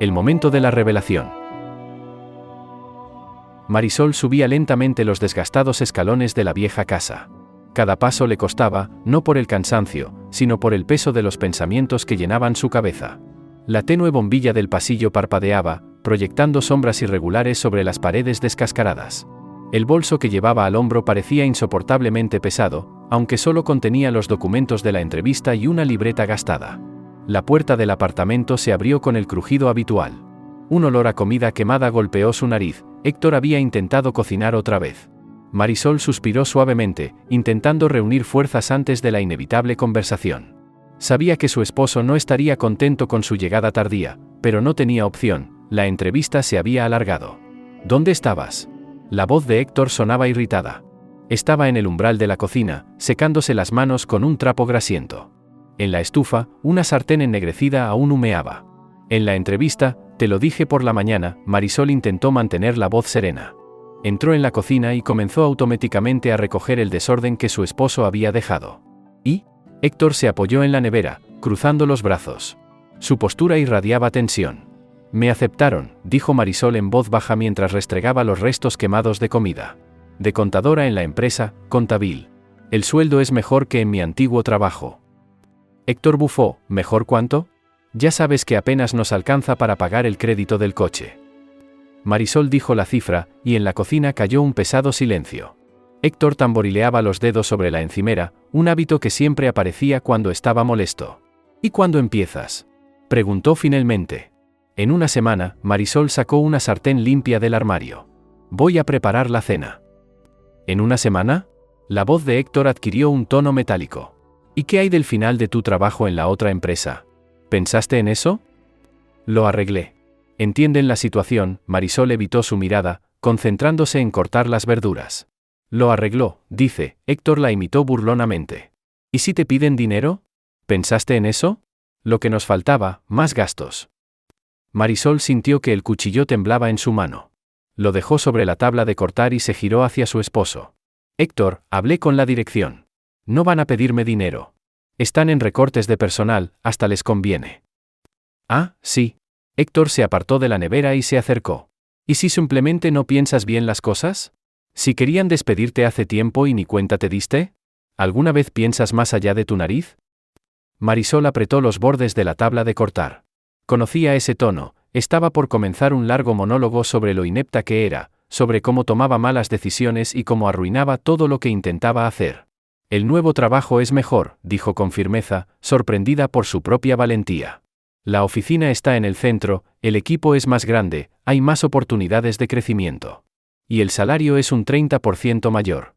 El momento de la revelación. Marisol subía lentamente los desgastados escalones de la vieja casa. Cada paso le costaba, no por el cansancio, sino por el peso de los pensamientos que llenaban su cabeza. La tenue bombilla del pasillo parpadeaba, proyectando sombras irregulares sobre las paredes descascaradas. El bolso que llevaba al hombro parecía insoportablemente pesado, aunque solo contenía los documentos de la entrevista y una libreta gastada. La puerta del apartamento se abrió con el crujido habitual. Un olor a comida quemada golpeó su nariz. Héctor había intentado cocinar otra vez. Marisol suspiró suavemente, intentando reunir fuerzas antes de la inevitable conversación. Sabía que su esposo no estaría contento con su llegada tardía, pero no tenía opción. La entrevista se había alargado. ¿Dónde estabas? La voz de Héctor sonaba irritada. Estaba en el umbral de la cocina, secándose las manos con un trapo grasiento. En la estufa, una sartén ennegrecida aún humeaba. En la entrevista, te lo dije por la mañana, Marisol intentó mantener la voz serena. Entró en la cocina y comenzó automáticamente a recoger el desorden que su esposo había dejado. ¿Y? Héctor se apoyó en la nevera, cruzando los brazos. Su postura irradiaba tensión. Me aceptaron, dijo Marisol en voz baja mientras restregaba los restos quemados de comida. De contadora en la empresa, Contabil. El sueldo es mejor que en mi antiguo trabajo. Héctor bufó, ¿mejor cuánto? Ya sabes que apenas nos alcanza para pagar el crédito del coche. Marisol dijo la cifra, y en la cocina cayó un pesado silencio. Héctor tamborileaba los dedos sobre la encimera, un hábito que siempre aparecía cuando estaba molesto. ¿Y cuándo empiezas?, preguntó finalmente. En una semana, Marisol sacó una sartén limpia del armario. Voy a preparar la cena. ¿En una semana? La voz de Héctor adquirió un tono metálico. ¿Y qué hay del final de tu trabajo en la otra empresa? ¿Pensaste en eso? Lo arreglé. ¿Entienden la situación? Marisol evitó su mirada, concentrándose en cortar las verduras. Lo arregló, dice. Héctor la imitó burlonamente. ¿Y si te piden dinero? ¿Pensaste en eso? Lo que nos faltaba, más gastos. Marisol sintió que el cuchillo temblaba en su mano. Lo dejó sobre la tabla de cortar y se giró hacia su esposo. Héctor, hablé con la dirección. No van a pedirme dinero. Están en recortes de personal, hasta les conviene. Ah, sí. Héctor se apartó de la nevera y se acercó. ¿Y si simplemente no piensas bien las cosas? Si querían despedirte hace tiempo y ni cuenta te diste, ¿alguna vez piensas más allá de tu nariz? Marisol apretó los bordes de la tabla de cortar. Conocía ese tono, estaba por comenzar un largo monólogo sobre lo inepta que era, sobre cómo tomaba malas decisiones y cómo arruinaba todo lo que intentaba hacer. El nuevo trabajo es mejor, dijo con firmeza, sorprendida por su propia valentía. La oficina está en el centro, el equipo es más grande, hay más oportunidades de crecimiento. Y el salario es un 30% mayor.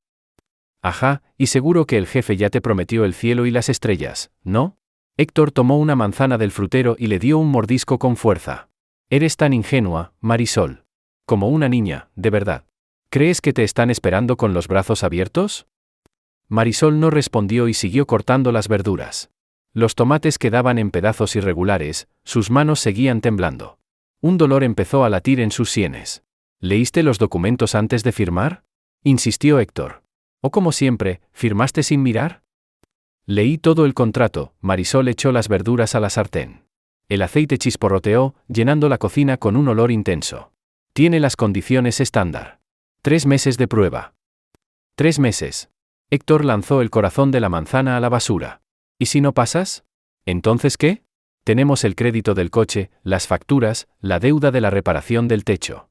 Ajá, y seguro que el jefe ya te prometió el cielo y las estrellas, ¿no? Héctor tomó una manzana del frutero y le dio un mordisco con fuerza. Eres tan ingenua, Marisol. Como una niña, de verdad. ¿Crees que te están esperando con los brazos abiertos? Marisol no respondió y siguió cortando las verduras. Los tomates quedaban en pedazos irregulares, sus manos seguían temblando. Un dolor empezó a latir en sus sienes. ¿Leíste los documentos antes de firmar?, insistió Héctor. ¿O como siempre, firmaste sin mirar? Leí todo el contrato. Marisol echó las verduras a la sartén. El aceite chisporroteó, llenando la cocina con un olor intenso. Tiene las condiciones estándar. 3 meses de prueba. 3 meses. Héctor lanzó el corazón de la manzana a la basura. ¿Y si no pasas? ¿Entonces qué? Tenemos el crédito del coche, las facturas, la deuda de la reparación del techo.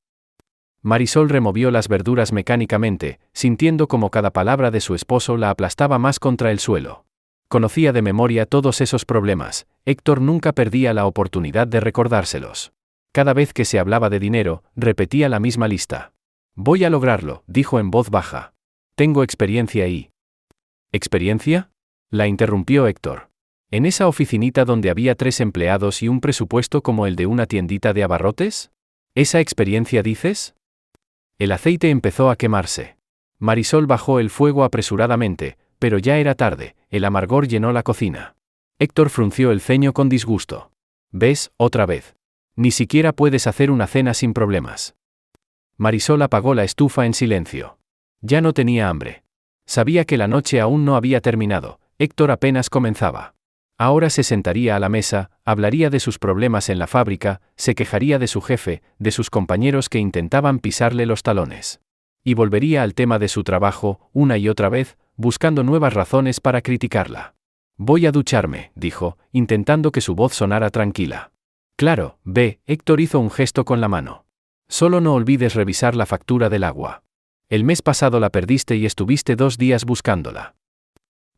Marisol removió las verduras mecánicamente, sintiendo como cada palabra de su esposo la aplastaba más contra el suelo. Conocía de memoria todos esos problemas. Héctor nunca perdía la oportunidad de recordárselos. Cada vez que se hablaba de dinero, repetía la misma lista. Voy a lograrlo, dijo en voz baja. Tengo experiencia y... ¿Experiencia?, la interrumpió Héctor. ¿En esa oficinita donde había 3 empleados y un presupuesto como el de una tiendita de abarrotes? ¿Esa experiencia dices? El aceite empezó a quemarse. Marisol bajó el fuego apresuradamente, pero ya era tarde, el amargor llenó la cocina. Héctor frunció el ceño con disgusto. ¿Ves, otra vez? Ni siquiera puedes hacer una cena sin problemas. Marisol apagó la estufa en silencio. Ya no tenía hambre. Sabía que la noche aún no había terminado, Héctor apenas comenzaba. Ahora se sentaría a la mesa, hablaría de sus problemas en la fábrica, se quejaría de su jefe, de sus compañeros que intentaban pisarle los talones. Y volvería al tema de su trabajo, una y otra vez, buscando nuevas razones para criticarla. Voy a ducharme, dijo, intentando que su voz sonara tranquila. Claro, ve, Héctor hizo un gesto con la mano. Solo no olvides revisar la factura del agua. El mes pasado la perdiste y estuviste 2 días buscándola.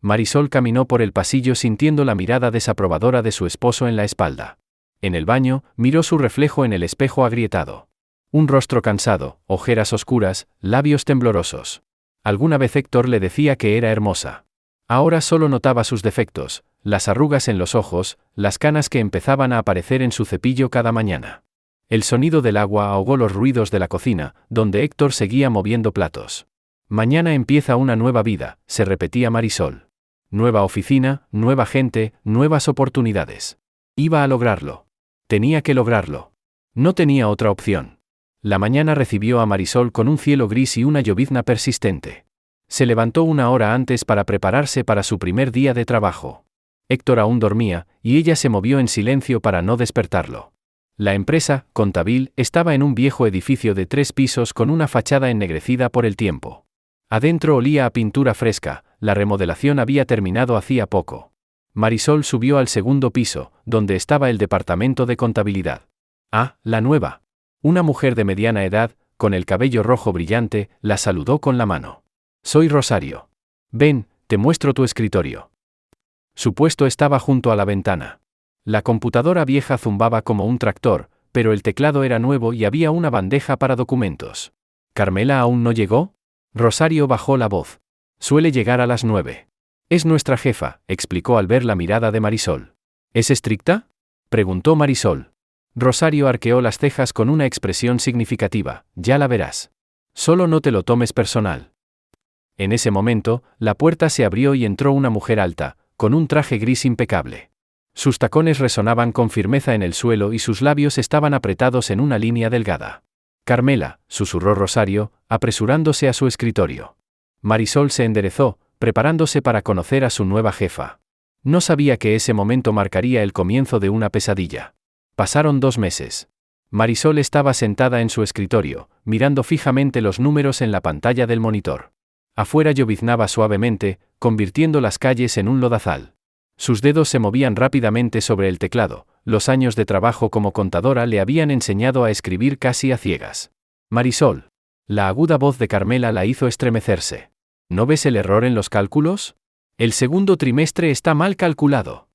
Marisol caminó por el pasillo sintiendo la mirada desaprobadora de su esposo en la espalda. En el baño, miró su reflejo en el espejo agrietado. Un rostro cansado, ojeras oscuras, labios temblorosos. Alguna vez Héctor le decía que era hermosa. Ahora solo notaba sus defectos, las arrugas en los ojos, las canas que empezaban a aparecer en su cepillo cada mañana. El sonido del agua ahogó los ruidos de la cocina, donde Héctor seguía moviendo platos. Mañana empieza una nueva vida, se repetía Marisol. Nueva oficina, nueva gente, nuevas oportunidades. Iba a lograrlo. Tenía que lograrlo. No tenía otra opción. La mañana recibió a Marisol con un cielo gris y una llovizna persistente. Se levantó 1 hora antes para prepararse para su primer día de trabajo. Héctor aún dormía, y ella se movió en silencio para no despertarlo. La empresa, Contabil, estaba en un viejo edificio de 3 pisos con una fachada ennegrecida por el tiempo. Adentro olía a pintura fresca, la remodelación había terminado hacía poco. Marisol subió al 2.º piso, donde estaba el departamento de contabilidad. Ah, la nueva. Una mujer de mediana edad, con el cabello rojo brillante, la saludó con la mano. Soy Rosario. Ven, te muestro tu escritorio. Su puesto estaba junto a la ventana. La computadora vieja zumbaba como un tractor, pero el teclado era nuevo y había una bandeja para documentos. ¿Carmela aún no llegó? Rosario bajó la voz. Suele llegar a las 9. Es nuestra jefa, explicó al ver la mirada de Marisol. ¿Es estricta? Preguntó Marisol. Rosario arqueó las cejas con una expresión significativa. Ya la verás. Solo no te lo tomes personal. En ese momento, la puerta se abrió y entró una mujer alta, con un traje gris impecable. Sus tacones resonaban con firmeza en el suelo y sus labios estaban apretados en una línea delgada. Carmela, susurró Rosario, apresurándose a su escritorio. Marisol se enderezó, preparándose para conocer a su nueva jefa. No sabía que ese momento marcaría el comienzo de una pesadilla. Pasaron 2 meses. Marisol estaba sentada en su escritorio, mirando fijamente los números en la pantalla del monitor. Afuera lloviznaba suavemente, convirtiendo las calles en un lodazal. Sus dedos se movían rápidamente sobre el teclado. Los años de trabajo como contadora le habían enseñado a escribir casi a ciegas. Marisol. La aguda voz de Carmela la hizo estremecerse. ¿No ves el error en los cálculos? El 2.º trimestre está mal calculado.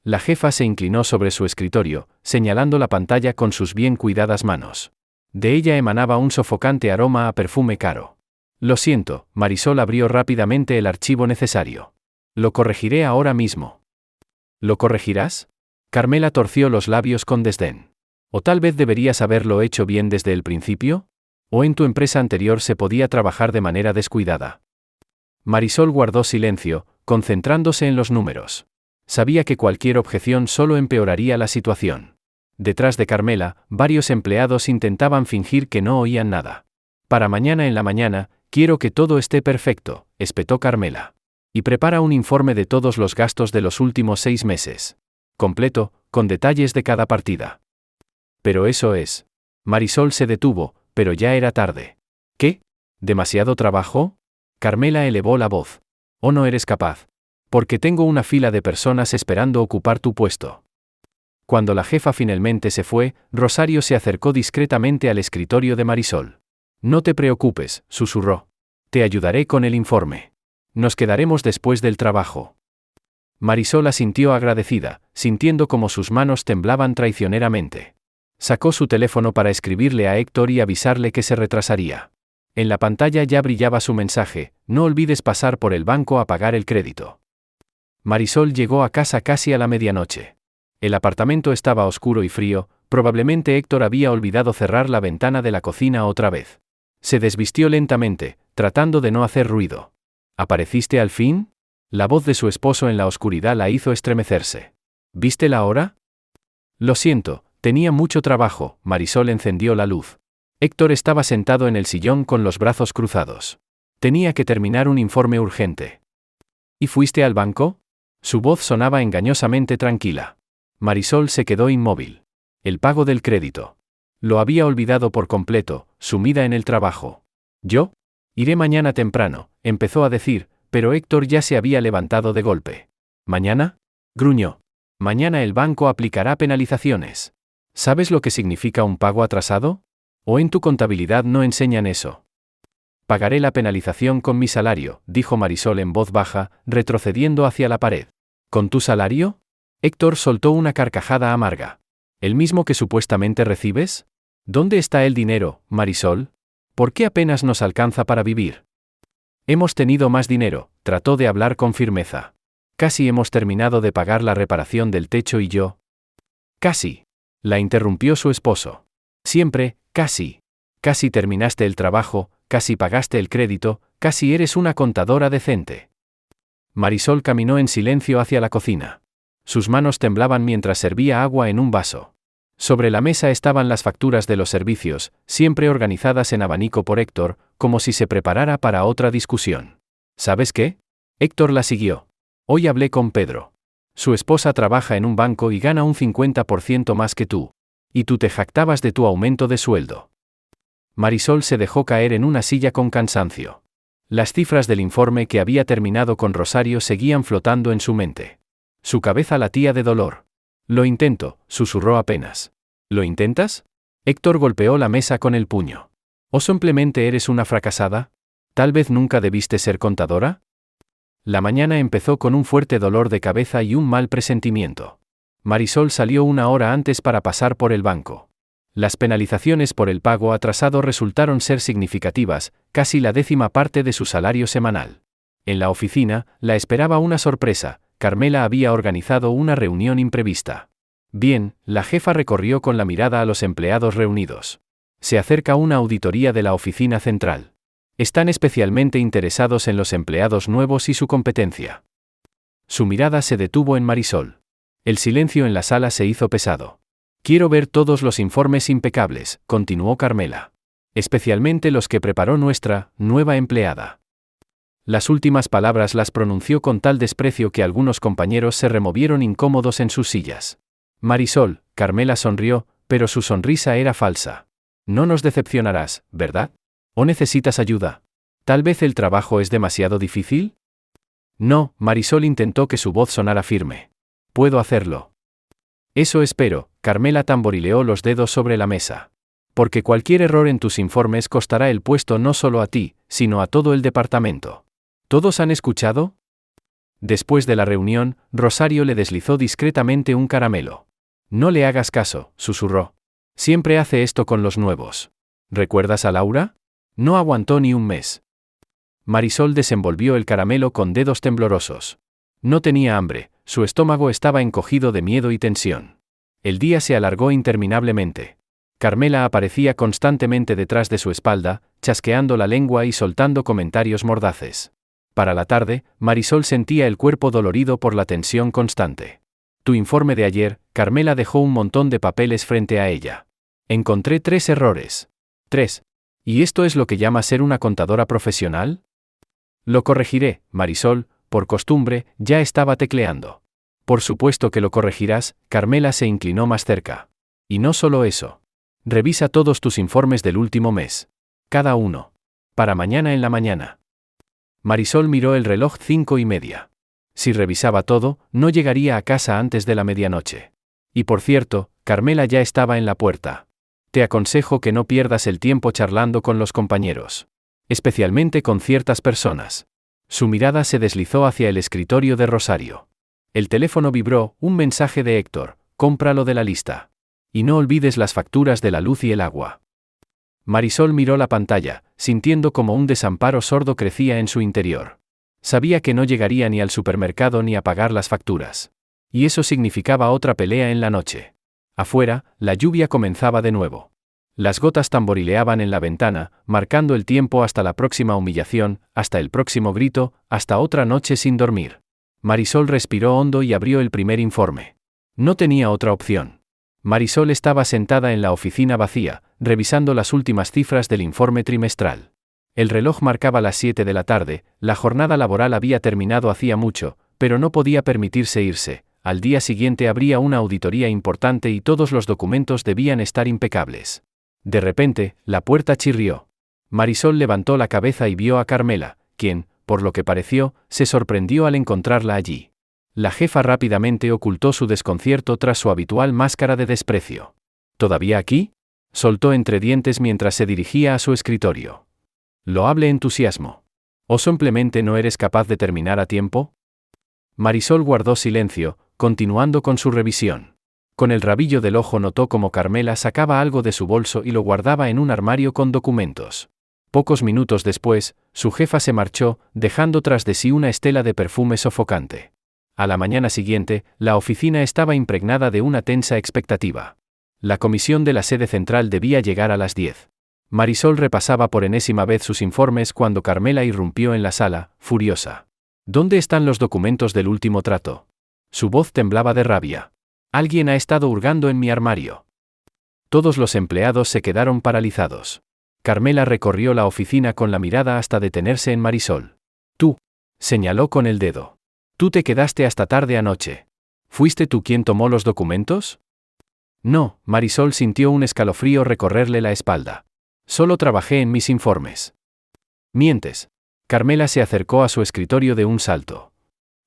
La jefa se inclinó sobre su escritorio, señalando la pantalla con sus bien cuidadas manos. De ella emanaba un sofocante aroma a perfume caro. Lo siento, Marisol abrió rápidamente el archivo necesario. Lo corregiré ahora mismo. ¿Lo corregirás? Carmela torció los labios con desdén. ¿O tal vez deberías haberlo hecho bien desde el principio? ¿O en tu empresa anterior se podía trabajar de manera descuidada? Marisol guardó silencio, concentrándose en los números. Sabía que cualquier objeción solo empeoraría la situación. Detrás de Carmela, varios empleados intentaban fingir que no oían nada. Para mañana en la mañana, quiero que todo esté perfecto, espetó Carmela. Y prepara un informe de todos los gastos de los últimos 6 meses. Completo, con detalles de cada partida. Pero eso es. Marisol se detuvo, pero ya era tarde. ¿Qué? ¿Demasiado trabajo? Carmela elevó la voz. ¿O no eres capaz? Porque tengo una fila de personas esperando ocupar tu puesto. Cuando la jefa finalmente se fue, Rosario se acercó discretamente al escritorio de Marisol. No te preocupes, susurró. Te ayudaré con el informe. Nos quedaremos después del trabajo. Marisol asintió agradecida, sintiendo como sus manos temblaban traicioneramente. Sacó su teléfono para escribirle a Héctor y avisarle que se retrasaría. En la pantalla ya brillaba su mensaje: no olvides pasar por el banco a pagar el crédito. Marisol llegó a casa casi a la medianoche. El apartamento estaba oscuro y frío, probablemente Héctor había olvidado cerrar la ventana de la cocina otra vez. Se desvistió lentamente, tratando de no hacer ruido. ¿Apareciste al fin? La voz de su esposo en la oscuridad la hizo estremecerse. ¿Viste la hora? Lo siento, tenía mucho trabajo. Marisol encendió la luz. Héctor estaba sentado en el sillón con los brazos cruzados. Tenía que terminar un informe urgente. ¿Y fuiste al banco? Su voz sonaba engañosamente tranquila. Marisol se quedó inmóvil. El pago del crédito. Lo había olvidado por completo, sumida en el trabajo. ¿Yo? Iré mañana temprano, empezó a decir, pero Héctor ya se había levantado de golpe. ¿Mañana? Gruñó. Mañana el banco aplicará penalizaciones. ¿Sabes lo que significa un pago atrasado? ¿O en tu contabilidad no enseñan eso? Pagaré la penalización con mi salario, dijo Marisol en voz baja, retrocediendo hacia la pared. ¿Con tu salario? Héctor soltó una carcajada amarga. ¿El mismo que supuestamente recibes? ¿Dónde está el dinero, Marisol? ¿Por qué apenas nos alcanza para vivir? Hemos tenido más dinero, trató de hablar con firmeza. Casi hemos terminado de pagar la reparación del techo y yo. Casi. La interrumpió su esposo. Siempre, casi. Casi terminaste el trabajo, casi pagaste el crédito, casi eres una contadora decente. Marisol caminó en silencio hacia la cocina. Sus manos temblaban mientras servía agua en un vaso. Sobre la mesa estaban las facturas de los servicios, siempre organizadas en abanico por Héctor, como si se preparara para otra discusión. ¿Sabes qué? Héctor la siguió. Hoy hablé con Pedro. Su esposa trabaja en un banco y gana un 50% más que tú. Y tú te jactabas de tu aumento de sueldo. Marisol se dejó caer en una silla con cansancio. Las cifras del informe que había terminado con Rosario seguían flotando en su mente. Su cabeza latía de dolor. Lo intento, susurró apenas. ¿Lo intentas? Héctor golpeó la mesa con el puño. ¿O simplemente eres una fracasada? ¿Tal vez nunca debiste ser contadora? La mañana empezó con un fuerte dolor de cabeza y un mal presentimiento. Marisol salió una hora antes para pasar por el banco. Las penalizaciones por el pago atrasado resultaron ser significativas, casi la 10ª parte de su salario semanal. En la oficina, la esperaba una sorpresa. Carmela había organizado una reunión imprevista. Bien, la jefa recorrió con la mirada a los empleados reunidos. Se acerca una auditoría de la oficina central. Están especialmente interesados en los empleados nuevos y su competencia. Su mirada se detuvo en Marisol. El silencio en la sala se hizo pesado. Quiero ver todos los informes impecables, continuó Carmela. Especialmente los que preparó nuestra nueva empleada. Las últimas palabras las pronunció con tal desprecio que algunos compañeros se removieron incómodos en sus sillas. Marisol, Carmela sonrió, pero su sonrisa era falsa. No nos decepcionarás, ¿verdad? ¿O necesitas ayuda? ¿Tal vez el trabajo es demasiado difícil? No, Marisol intentó que su voz sonara firme. Puedo hacerlo. Eso espero, Carmela tamborileó los dedos sobre la mesa. Porque cualquier error en tus informes costará el puesto no solo a ti, sino a todo el departamento. ¿Todos han escuchado? Después de la reunión, Rosario le deslizó discretamente un caramelo. No le hagas caso, susurró. Siempre hace esto con los nuevos. ¿Recuerdas a Laura? No aguantó ni un mes. Marisol desenvolvió el caramelo con dedos temblorosos. No tenía hambre, su estómago estaba encogido de miedo y tensión. El día se alargó interminablemente. Carmela aparecía constantemente detrás de su espalda, chasqueando la lengua y soltando comentarios mordaces. Para la tarde, Marisol sentía el cuerpo dolorido por la tensión constante. Tu informe de ayer, Carmela dejó un montón de papeles frente a ella. Encontré 3 errores. 3. ¿Y esto es lo que llama ser una contadora profesional? Lo corregiré, Marisol, por costumbre, ya estaba tecleando. Por supuesto que lo corregirás, Carmela se inclinó más cerca. Y no solo eso. Revisa todos tus informes del último mes. Cada uno. Para mañana en la mañana. Marisol miró el reloj 5:30. Si revisaba todo, no llegaría a casa antes de la medianoche. Y por cierto, Carmela ya estaba en la puerta. Te aconsejo que no pierdas el tiempo charlando con los compañeros. Especialmente con ciertas personas. Su mirada se deslizó hacia el escritorio de Rosario. El teléfono vibró, un mensaje de Héctor, cómpralo de la lista. Y no olvides las facturas de la luz y el agua. Marisol miró la pantalla, sintiendo como un desamparo sordo crecía en su interior. Sabía que no llegaría ni al supermercado ni a pagar las facturas. Y eso significaba otra pelea en la noche. Afuera, la lluvia comenzaba de nuevo. Las gotas tamborileaban en la ventana, marcando el tiempo hasta la próxima humillación, hasta el próximo grito, hasta otra noche sin dormir. Marisol respiró hondo y abrió el primer informe. No tenía otra opción. Marisol estaba sentada en la oficina vacía, revisando las últimas cifras del informe trimestral. El reloj marcaba las 7 de la tarde, la jornada laboral había terminado hacía mucho, pero no podía permitirse irse. Al día siguiente habría una auditoría importante y todos los documentos debían estar impecables. De repente, la puerta chirrió. Marisol levantó la cabeza y vio a Carmela, quien, por lo que pareció, se sorprendió al encontrarla allí. La jefa rápidamente ocultó su desconcierto tras su habitual máscara de desprecio. ¿Todavía aquí?, soltó entre dientes mientras se dirigía a su escritorio. Loable entusiasmo. ¿O simplemente no eres capaz de terminar a tiempo? Marisol guardó silencio, continuando con su revisión. Con el rabillo del ojo notó cómo Carmela sacaba algo de su bolso y lo guardaba en un armario con documentos. Pocos minutos después, su jefa se marchó, dejando tras de sí una estela de perfume sofocante. A la mañana siguiente, la oficina estaba impregnada de una tensa expectativa. La comisión de la sede central debía llegar a las 10. Marisol repasaba por enésima vez sus informes cuando Carmela irrumpió en la sala, furiosa. ¿Dónde están los documentos del último trato? Su voz temblaba de rabia. Alguien ha estado hurgando en mi armario. Todos los empleados se quedaron paralizados. Carmela recorrió la oficina con la mirada hasta detenerse en Marisol. Tú, señaló con el dedo. Tú te quedaste hasta tarde anoche. ¿Fuiste tú quien tomó los documentos? No, Marisol sintió un escalofrío recorrerle la espalda. Solo trabajé en mis informes. Mientes. Carmela se acercó a su escritorio de un salto.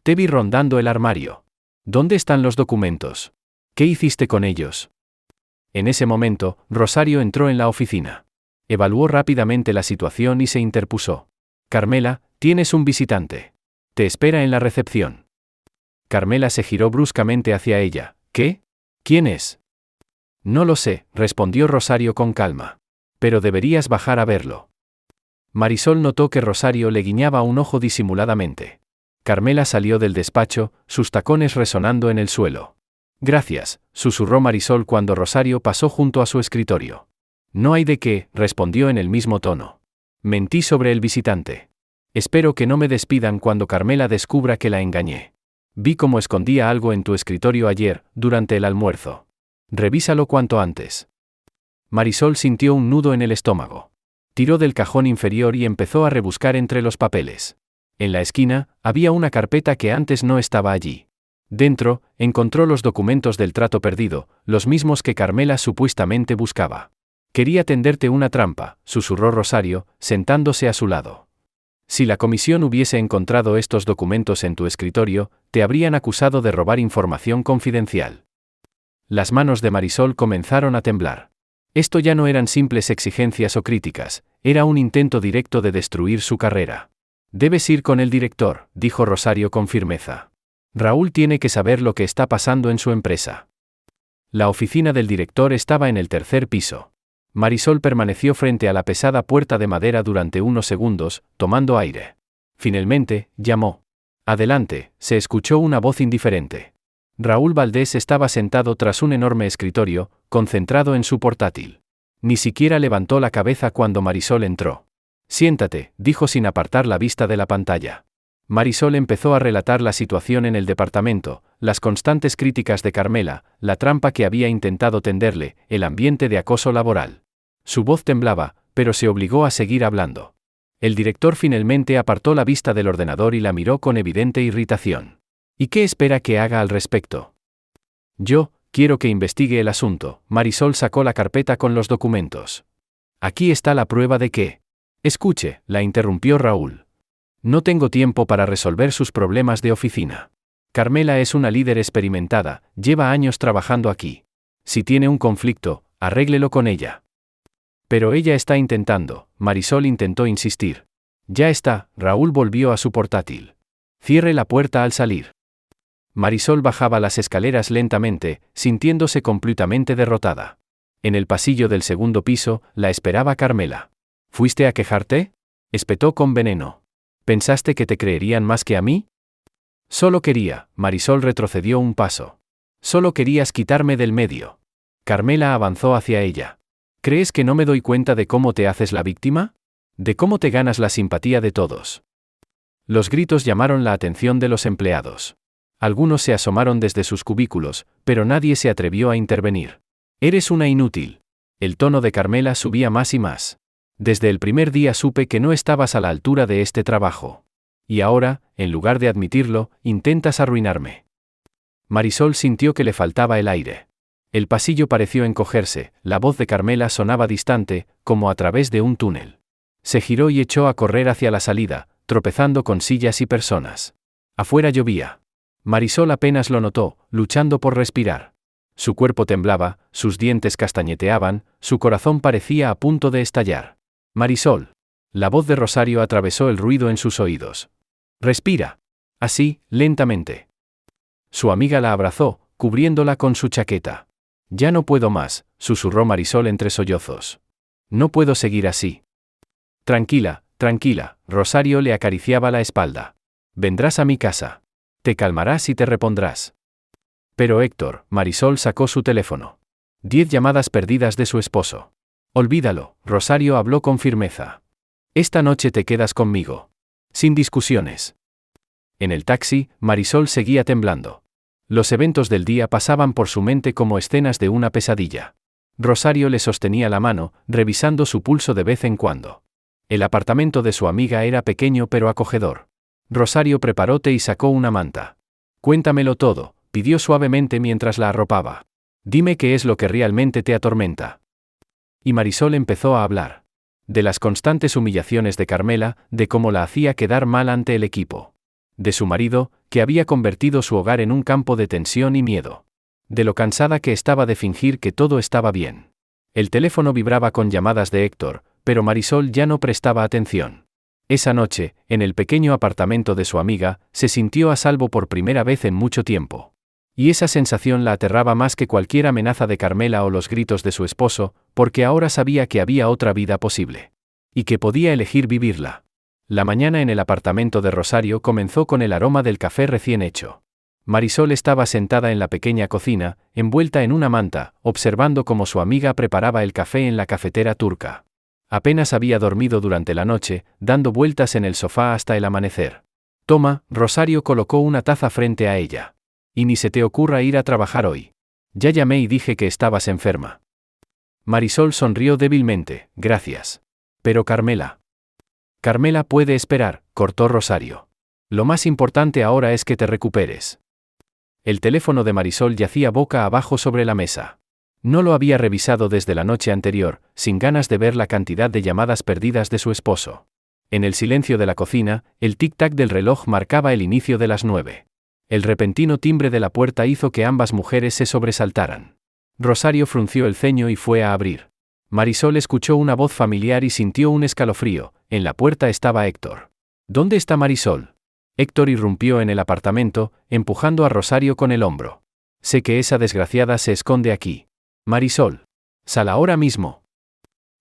Te vi rondando el armario. ¿Dónde están los documentos? ¿Qué hiciste con ellos? En ese momento, Rosario entró en la oficina. Evaluó rápidamente la situación y se interpuso. Carmela, tienes un visitante. Te espera en la recepción. Carmela se giró bruscamente hacia ella. ¿Qué? ¿Quién es? No lo sé, respondió Rosario con calma. Pero deberías bajar a verlo. Marisol notó que Rosario le guiñaba un ojo disimuladamente. Carmela salió del despacho, sus tacones resonando en el suelo. Gracias, susurró Marisol cuando Rosario pasó junto a su escritorio. No hay de qué, respondió en el mismo tono. Mentí sobre el visitante. Espero que no me despidan cuando Carmela descubra que la engañé. Vi cómo escondía algo en tu escritorio ayer, durante el almuerzo. Revísalo cuanto antes. Marisol sintió un nudo en el estómago. Tiró del cajón inferior y empezó a rebuscar entre los papeles. En la esquina, había una carpeta que antes no estaba allí. Dentro, encontró los documentos del trato perdido, los mismos que Carmela supuestamente buscaba. Quería tenderte una trampa, susurró Rosario, sentándose a su lado. Si la comisión hubiese encontrado estos documentos en tu escritorio, te habrían acusado de robar información confidencial. Las manos de Marisol comenzaron a temblar. Esto ya no eran simples exigencias o críticas, era un intento directo de destruir su carrera. Debes ir con el director, dijo Rosario con firmeza. Raúl tiene que saber lo que está pasando en su empresa. La oficina del director estaba en el tercer piso. Marisol permaneció frente a la pesada puerta de madera durante unos segundos, tomando aire. Finalmente, llamó. Adelante, se escuchó una voz indiferente. Raúl Valdés estaba sentado tras un enorme escritorio, concentrado en su portátil. Ni siquiera levantó la cabeza cuando Marisol entró. Siéntate, dijo sin apartar la vista de la pantalla. Marisol empezó a relatar la situación en el departamento, las constantes críticas de Carmela, la trampa que había intentado tenderle, el ambiente de acoso laboral. Su voz temblaba, pero se obligó a seguir hablando. El director finalmente apartó la vista del ordenador y la miró con evidente irritación. ¿Y qué espera que haga al respecto? Yo, quiero que investigue el asunto. Marisol sacó la carpeta con los documentos. Aquí está la prueba de que... Escuche, la interrumpió Raúl. No tengo tiempo para resolver sus problemas de oficina. Carmela es una líder experimentada, lleva años trabajando aquí. Si tiene un conflicto, arréglelo con ella. Pero ella está intentando, Marisol intentó insistir. Ya está, Raúl volvió a su portátil. Cierre la puerta al salir. Marisol bajaba las escaleras lentamente, sintiéndose completamente derrotada. En el pasillo del segundo piso, la esperaba Carmela. ¿Fuiste a quejarte?, espetó con veneno. ¿Pensaste que te creerían más que a mí? Solo quería, Marisol retrocedió un paso. Solo querías quitarme del medio. Carmela avanzó hacia ella. ¿Crees que no me doy cuenta de cómo te haces la víctima? ¿De cómo te ganas la simpatía de todos? Los gritos llamaron la atención de los empleados. Algunos se asomaron desde sus cubículos, pero nadie se atrevió a intervenir. Eres una inútil. El tono de Carmela subía más y más. Desde el primer día supe que no estabas a la altura de este trabajo. Y ahora, en lugar de admitirlo, intentas arruinarme. Marisol sintió que le faltaba el aire. El pasillo pareció encogerse, la voz de Carmela sonaba distante, como a través de un túnel. Se giró y echó a correr hacia la salida, tropezando con sillas y personas. Afuera llovía. Marisol apenas lo notó, luchando por respirar. Su cuerpo temblaba, sus dientes castañeteaban, su corazón parecía a punto de estallar. Marisol. La voz de Rosario atravesó el ruido en sus oídos. Respira. Así, lentamente. Su amiga la abrazó, cubriéndola con su chaqueta. Ya no puedo más, susurró Marisol entre sollozos. No puedo seguir así. Tranquila, tranquila, Rosario le acariciaba la espalda. Vendrás a mi casa. Te calmarás y te repondrás. Pero Héctor, Marisol sacó su teléfono. 10 llamadas perdidas de su esposo. Olvídalo, Rosario habló con firmeza. Esta noche te quedas conmigo. Sin discusiones. En el taxi, Marisol seguía temblando. Los eventos del día pasaban por su mente como escenas de una pesadilla. Rosario le sostenía la mano, revisando su pulso de vez en cuando. El apartamento de su amiga era pequeño pero acogedor. Rosario preparó té y sacó una manta. Cuéntamelo todo, pidió suavemente mientras la arropaba. Dime qué es lo que realmente te atormenta. Y Marisol empezó a hablar. De las constantes humillaciones de Carmela, de cómo la hacía quedar mal ante el equipo. De su marido, que había convertido su hogar en un campo de tensión y miedo. De lo cansada que estaba de fingir que todo estaba bien. El teléfono vibraba con llamadas de Héctor, pero Marisol ya no prestaba atención. Esa noche, en el pequeño apartamento de su amiga, se sintió a salvo por primera vez en mucho tiempo. Y esa sensación la aterraba más que cualquier amenaza de Carmela o los gritos de su esposo, porque ahora sabía que había otra vida posible. Y que podía elegir vivirla. La mañana en el apartamento de Rosario comenzó con el aroma del café recién hecho. Marisol estaba sentada en la pequeña cocina, envuelta en una manta, observando cómo su amiga preparaba el café en la cafetera turca. Apenas había dormido durante la noche, dando vueltas en el sofá hasta el amanecer. Toma, Rosario colocó una taza frente a ella. Y ni se te ocurra ir a trabajar hoy. Ya llamé y dije que estabas enferma. Marisol sonrió débilmente, gracias. Pero Carmela. Carmela puede esperar, cortó Rosario. Lo más importante ahora es que te recuperes. El teléfono de Marisol yacía boca abajo sobre la mesa. No lo había revisado desde la noche anterior, sin ganas de ver la cantidad de llamadas perdidas de su esposo. En el silencio de la cocina, el tic-tac del reloj marcaba el inicio de las 9. El repentino timbre de la puerta hizo que ambas mujeres se sobresaltaran. Rosario frunció el ceño y fue a abrir. Marisol escuchó una voz familiar y sintió un escalofrío. En la puerta estaba Héctor. ¿Dónde está Marisol? Héctor irrumpió en el apartamento, empujando a Rosario con el hombro. Sé que esa desgraciada se esconde aquí. Marisol. Sal ahora mismo.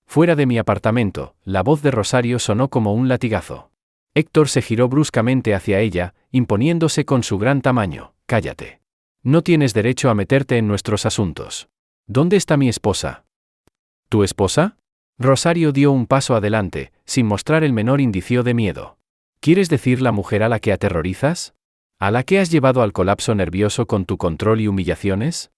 Fuera de mi apartamento, la voz de Rosario sonó como un latigazo. Héctor se giró bruscamente hacia ella, imponiéndose con su gran tamaño. Cállate. No tienes derecho a meterte en nuestros asuntos. ¿Dónde está mi esposa? ¿Tu esposa? Rosario dio un paso adelante, sin mostrar el menor indicio de miedo. ¿Quieres decir la mujer a la que aterrorizas? ¿A la que has llevado al colapso nervioso con tu control y humillaciones?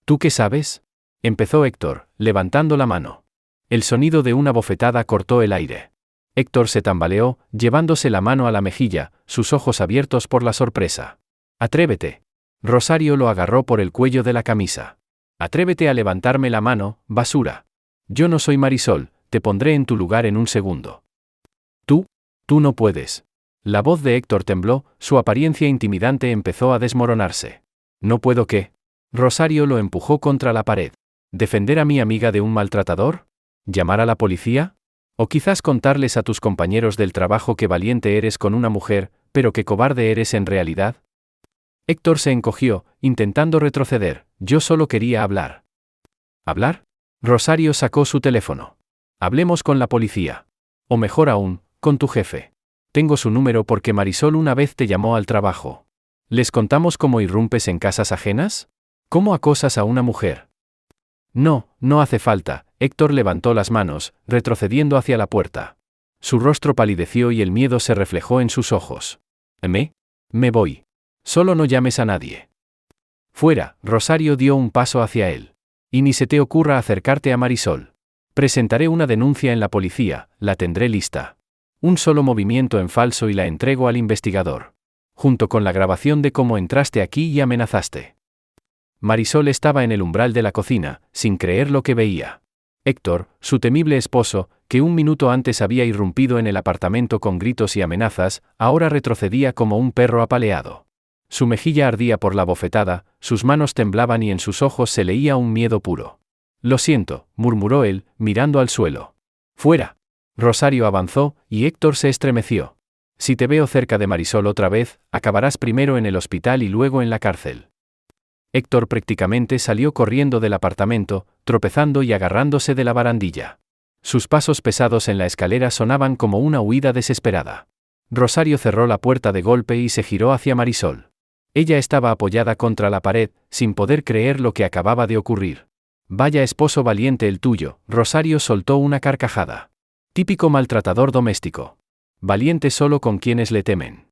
¿Tú qué sabes? Empezó Héctor, levantando la mano. El sonido de una bofetada cortó el aire. Héctor se tambaleó, llevándose la mano a la mejilla, sus ojos abiertos por la sorpresa. Atrévete. Rosario lo agarró por el cuello de la camisa. Atrévete a levantarme la mano, basura. Yo no soy Marisol, te pondré en tu lugar en un segundo. Tú no puedes. La voz de Héctor tembló, su apariencia intimidante empezó a desmoronarse. ¿No puedo qué? Rosario lo empujó contra la pared. ¿Defender a mi amiga de un maltratador? ¿Llamar a la policía? ¿O quizás contarles a tus compañeros del trabajo que valiente eres con una mujer, pero que cobarde eres en realidad? Héctor se encogió, intentando retroceder. Yo solo quería hablar. ¿Hablar? Rosario sacó su teléfono. Hablemos con la policía. O mejor aún, con tu jefe. Tengo su número porque Marisol una vez te llamó al trabajo. ¿Les contamos cómo irrumpes en casas ajenas? ¿Cómo acosas a una mujer? No, no hace falta. Héctor levantó las manos, retrocediendo hacia la puerta. Su rostro palideció y el miedo se reflejó en sus ojos. Me voy. Solo no llames a nadie. Fuera, Rosario dio un paso hacia él. Y ni se te ocurra acercarte a Marisol. Presentaré una denuncia en la policía, la tendré lista. Un solo movimiento en falso y la entrego al investigador. Junto con la grabación de cómo entraste aquí y amenazaste. Marisol estaba en el umbral de la cocina, sin creer lo que veía. Héctor, su temible esposo, que un minuto antes había irrumpido en el apartamento con gritos y amenazas, ahora retrocedía como un perro apaleado. Su mejilla ardía por la bofetada, sus manos temblaban y en sus ojos se leía un miedo puro. «Lo siento», murmuró él, mirando al suelo. «Fuera». Rosario avanzó, y Héctor se estremeció. «Si te veo cerca de Marisol otra vez, acabarás primero en el hospital y luego en la cárcel». Héctor prácticamente salió corriendo del apartamento, tropezando y agarrándose de la barandilla. Sus pasos pesados en la escalera sonaban como una huida desesperada. Rosario cerró la puerta de golpe y se giró hacia Marisol. Ella estaba apoyada contra la pared, sin poder creer lo que acababa de ocurrir. «Vaya esposo valiente el tuyo», Rosario soltó una carcajada. «Típico maltratador doméstico. Valiente solo con quienes le temen».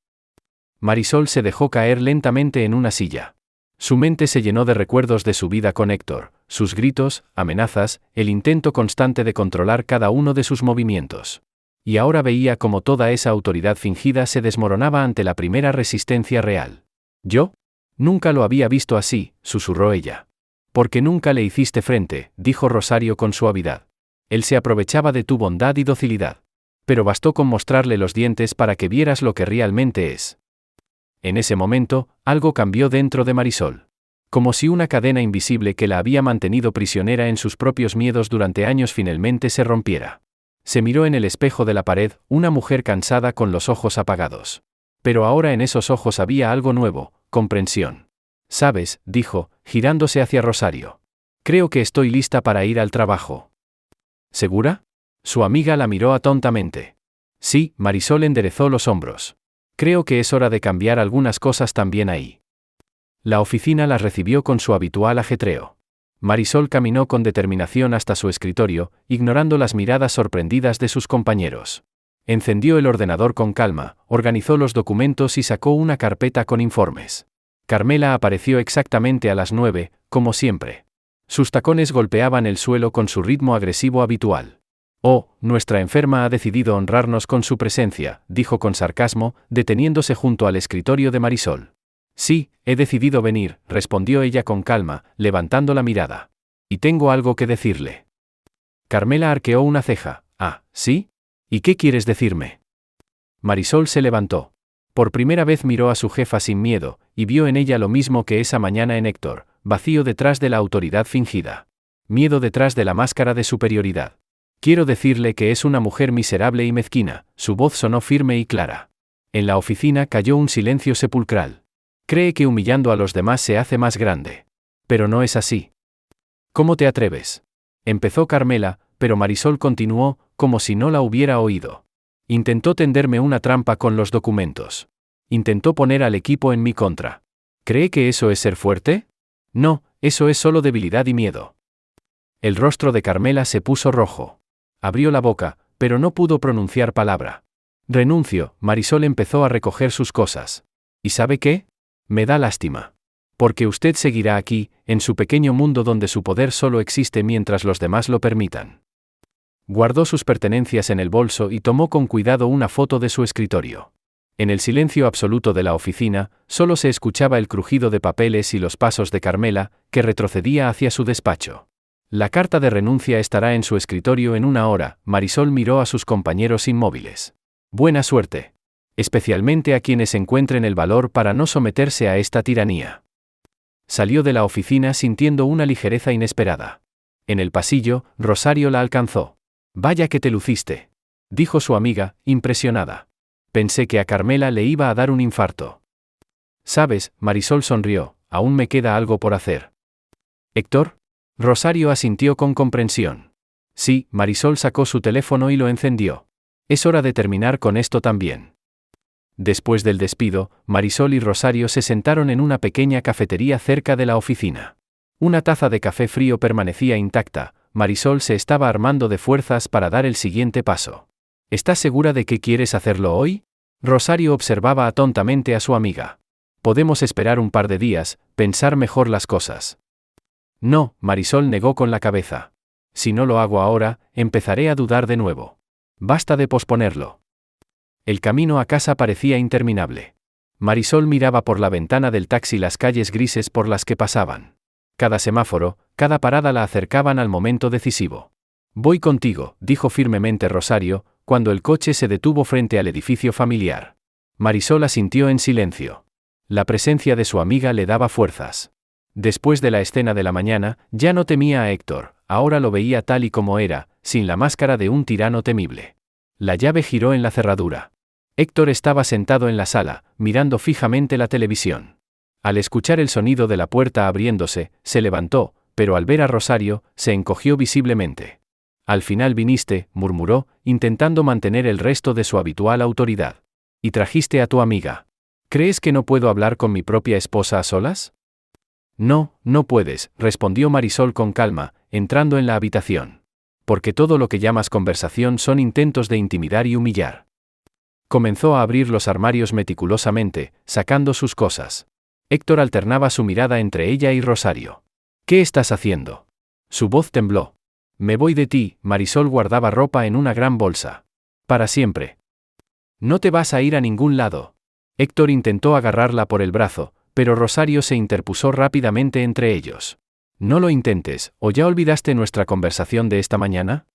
Marisol se dejó caer lentamente en una silla. Su mente se llenó de recuerdos de su vida con Héctor, sus gritos, amenazas, el intento constante de controlar cada uno de sus movimientos. Y ahora veía cómo toda esa autoridad fingida se desmoronaba ante la primera resistencia real. «¿Yo? Nunca lo había visto así», susurró ella. «Porque nunca le hiciste frente», dijo Rosario con suavidad. «Él se aprovechaba de tu bondad y docilidad. Pero bastó con mostrarle los dientes para que vieras lo que realmente es». En ese momento, algo cambió dentro de Marisol. Como si una cadena invisible que la había mantenido prisionera en sus propios miedos durante años finalmente se rompiera. Se miró en el espejo de la pared, una mujer cansada con los ojos apagados. Pero ahora en esos ojos había algo nuevo, comprensión. «¿Sabes?», dijo, girándose hacia Rosario. «Creo que estoy lista para ir al trabajo». «¿Segura?». Su amiga la miró atontamente. «Sí», Marisol enderezó los hombros. «Creo que es hora de cambiar algunas cosas también ahí». La oficina las recibió con su habitual ajetreo. Marisol caminó con determinación hasta su escritorio, ignorando las miradas sorprendidas de sus compañeros. Encendió el ordenador con calma, organizó los documentos y sacó una carpeta con informes. Carmela apareció exactamente a las 9, como siempre. Sus tacones golpeaban el suelo con su ritmo agresivo habitual. «Oh, nuestra enferma ha decidido honrarnos con su presencia», dijo con sarcasmo, deteniéndose junto al escritorio de Marisol. «Sí, he decidido venir», respondió ella con calma, levantando la mirada. «Y tengo algo que decirle». Carmela arqueó una ceja. «Ah, ¿sí? ¿Y qué quieres decirme?». Marisol se levantó. Por primera vez miró a su jefa sin miedo, y vio en ella lo mismo que esa mañana en Héctor, vacío detrás de la autoridad fingida. Miedo detrás de la máscara de superioridad. «Quiero decirle que es una mujer miserable y mezquina», su voz sonó firme y clara. En la oficina cayó un silencio sepulcral. «Cree que humillando a los demás se hace más grande. Pero no es así». «¿Cómo te atreves?». Empezó Carmela, pero Marisol continuó, como si no la hubiera oído. «Intentó tenderme una trampa con los documentos. Intentó poner al equipo en mi contra. ¿Cree que eso es ser fuerte? No, eso es solo debilidad y miedo». El rostro de Carmela se puso rojo. Abrió la boca, pero no pudo pronunciar palabra. «Renuncio», Marisol empezó a recoger sus cosas. «¿Y sabe qué? Me da lástima. Porque usted seguirá aquí, en su pequeño mundo donde su poder solo existe mientras los demás lo permitan». Guardó sus pertenencias en el bolso y tomó con cuidado una foto de su escritorio. En el silencio absoluto de la oficina, solo se escuchaba el crujido de papeles y los pasos de Carmela, que retrocedía hacia su despacho. «La carta de renuncia estará en su escritorio en 1 hora», Marisol miró a sus compañeros inmóviles. «Buena suerte. Especialmente a quienes encuentren el valor para no someterse a esta tiranía». Salió de la oficina sintiendo una ligereza inesperada. En el pasillo, Rosario la alcanzó. «Vaya que te luciste», dijo su amiga, impresionada. «Pensé que a Carmela le iba a dar un infarto». «Sabes», Marisol sonrió, «aún me queda algo por hacer». «¿Héctor?». Rosario asintió con comprensión. «Sí», Marisol sacó su teléfono y lo encendió. «Es hora de terminar con esto también». Después del despido, Marisol y Rosario se sentaron en una pequeña cafetería cerca de la oficina. Una taza de café frío permanecía intacta. Marisol se estaba armando de fuerzas para dar el siguiente paso. «¿Estás segura de que quieres hacerlo hoy?». Rosario observaba atontamente a su amiga. «Podemos esperar un par de días, pensar mejor las cosas». «No», Marisol negó con la cabeza. «Si no lo hago ahora, empezaré a dudar de nuevo. Basta de posponerlo». El camino a casa parecía interminable. Marisol miraba por la ventana del taxi las calles grises por las que pasaban. Cada semáforo, cada parada la acercaban al momento decisivo. «Voy contigo», dijo firmemente Rosario, cuando el coche se detuvo frente al edificio familiar. Marisol asintió en silencio. La presencia de su amiga le daba fuerzas. Después de la escena de la mañana, ya no temía a Héctor, ahora lo veía tal y como era, sin la máscara de un tirano temible. La llave giró en la cerradura. Héctor estaba sentado en la sala, mirando fijamente la televisión. Al escuchar el sonido de la puerta abriéndose, se levantó, pero al ver a Rosario, se encogió visiblemente. «Al final viniste», murmuró, intentando mantener el resto de su habitual autoridad. «Y trajiste a tu amiga. ¿Crees que no puedo hablar con mi propia esposa a solas?» «No, no puedes», respondió Marisol con calma, entrando en la habitación. «Porque todo lo que llamas conversación son intentos de intimidar y humillar». Comenzó a abrir los armarios meticulosamente, sacando sus cosas. Héctor alternaba su mirada entre ella y Rosario. «¿Qué estás haciendo?» Su voz tembló. «Me voy de ti», Marisol guardaba ropa en una gran bolsa. «Para siempre». «No te vas a ir a ningún lado». Héctor intentó agarrarla por el brazo, pero Rosario se interpuso rápidamente entre ellos. «No lo intentes, ¿o ya olvidaste nuestra conversación de esta mañana?»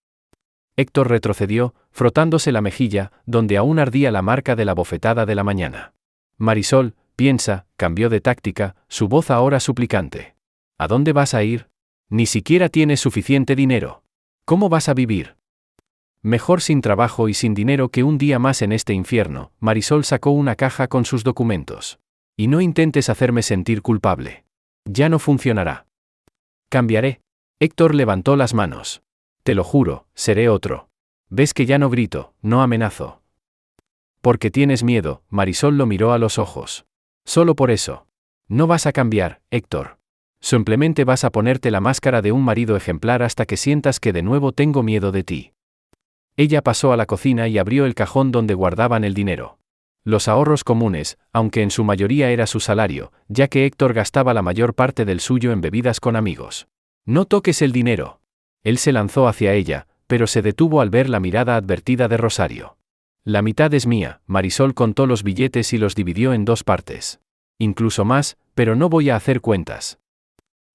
Héctor retrocedió, frotándose la mejilla, donde aún ardía la marca de la bofetada de la mañana. «Marisol, piensa», cambió de táctica, su voz ahora suplicante. «¿A dónde vas a ir? Ni siquiera tienes suficiente dinero. ¿Cómo vas a vivir?» «Mejor sin trabajo y sin dinero que un día más en este infierno», Marisol sacó una caja con sus documentos. «Y no intentes hacerme sentir culpable. Ya no funcionará». «Cambiaré». Héctor levantó las manos. «Te lo juro, seré otro. Ves que ya no grito, no amenazo». «Porque tienes miedo», Marisol lo miró a los ojos. «Solo por eso. No vas a cambiar, Héctor. Simplemente vas a ponerte la máscara de un marido ejemplar hasta que sientas que de nuevo tengo miedo de ti». Ella pasó a la cocina y abrió el cajón donde guardaban el dinero. Los ahorros comunes, aunque en su mayoría era su salario, ya que Héctor gastaba la mayor parte del suyo en bebidas con amigos. «No toques el dinero». Él se lanzó hacia ella, pero se detuvo al ver la mirada advertida de Rosario. «La mitad es mía», Marisol contó los billetes y los dividió en 2 partes. «Incluso más, pero no voy a hacer cuentas».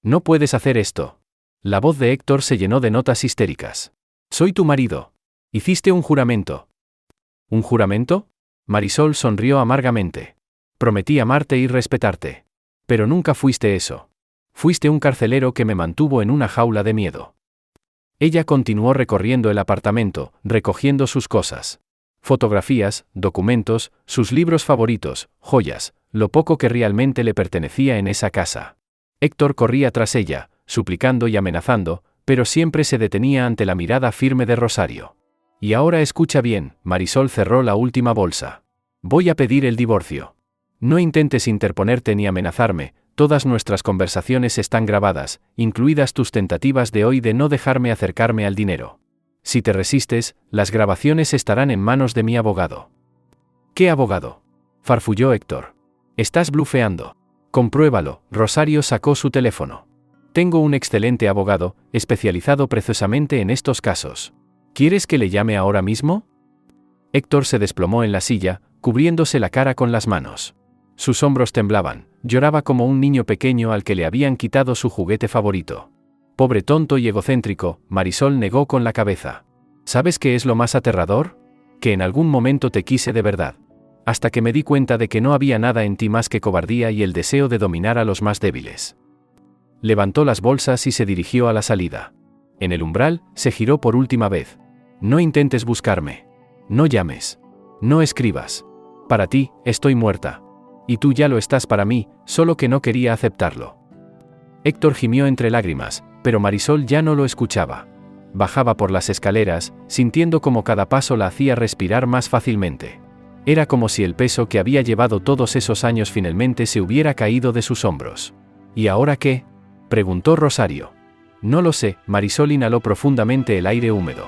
«No puedes hacer esto». La voz de Héctor se llenó de notas histéricas. «Soy tu marido. Hiciste un juramento». «¿Un juramento?» Marisol sonrió amargamente. «Prometí amarte y respetarte. Pero nunca fuiste eso. Fuiste un carcelero que me mantuvo en una jaula de miedo». Ella continuó recorriendo el apartamento, recogiendo sus cosas. Fotografías, documentos, sus libros favoritos, joyas, lo poco que realmente le pertenecía en esa casa. Héctor corría tras ella, suplicando y amenazando, pero siempre se detenía ante la mirada firme de Rosario. «Y ahora escucha bien», Marisol cerró la última bolsa. «Voy a pedir el divorcio. No intentes interponerte ni amenazarme, todas nuestras conversaciones están grabadas, incluidas tus tentativas de hoy de no dejarme acercarme al dinero. Si te resistes, las grabaciones estarán en manos de mi abogado». «¿Qué abogado?», farfulló Héctor. «Estás blufeando. Compruébalo». Rosario sacó su teléfono. «Tengo un excelente abogado, especializado precisamente en estos casos. ¿Quieres que le llame ahora mismo?». Héctor se desplomó en la silla, cubriéndose la cara con las manos. Sus hombros temblaban, lloraba como un niño pequeño al que le habían quitado su juguete favorito. «Pobre tonto y egocéntrico», Marisol negó con la cabeza. «¿Sabes qué es lo más aterrador? Que en algún momento te quise de verdad. Hasta que me di cuenta de que no había nada en ti más que cobardía y el deseo de dominar a los más débiles». Levantó las bolsas y se dirigió a la salida. En el umbral, se giró por última vez. «No intentes buscarme. No llames. No escribas. Para ti, estoy muerta. Y tú ya lo estás para mí, solo que no quería aceptarlo». Héctor gimió entre lágrimas, pero Marisol ya no lo escuchaba. Bajaba por las escaleras, sintiendo como cada paso la hacía respirar más fácilmente. Era como si el peso que había llevado todos esos años finalmente se hubiera caído de sus hombros. «¿Y ahora qué?», preguntó Rosario. «No lo sé», Marisol inhaló profundamente el aire húmedo.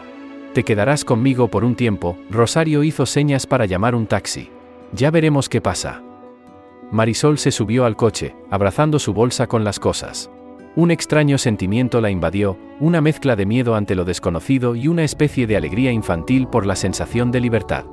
«Te quedarás conmigo por un tiempo», Rosario hizo señas para llamar un taxi. «Ya veremos qué pasa». Marisol se subió al coche, abrazando su bolsa con las cosas. Un extraño sentimiento la invadió, una mezcla de miedo ante lo desconocido y una especie de alegría infantil por la sensación de libertad.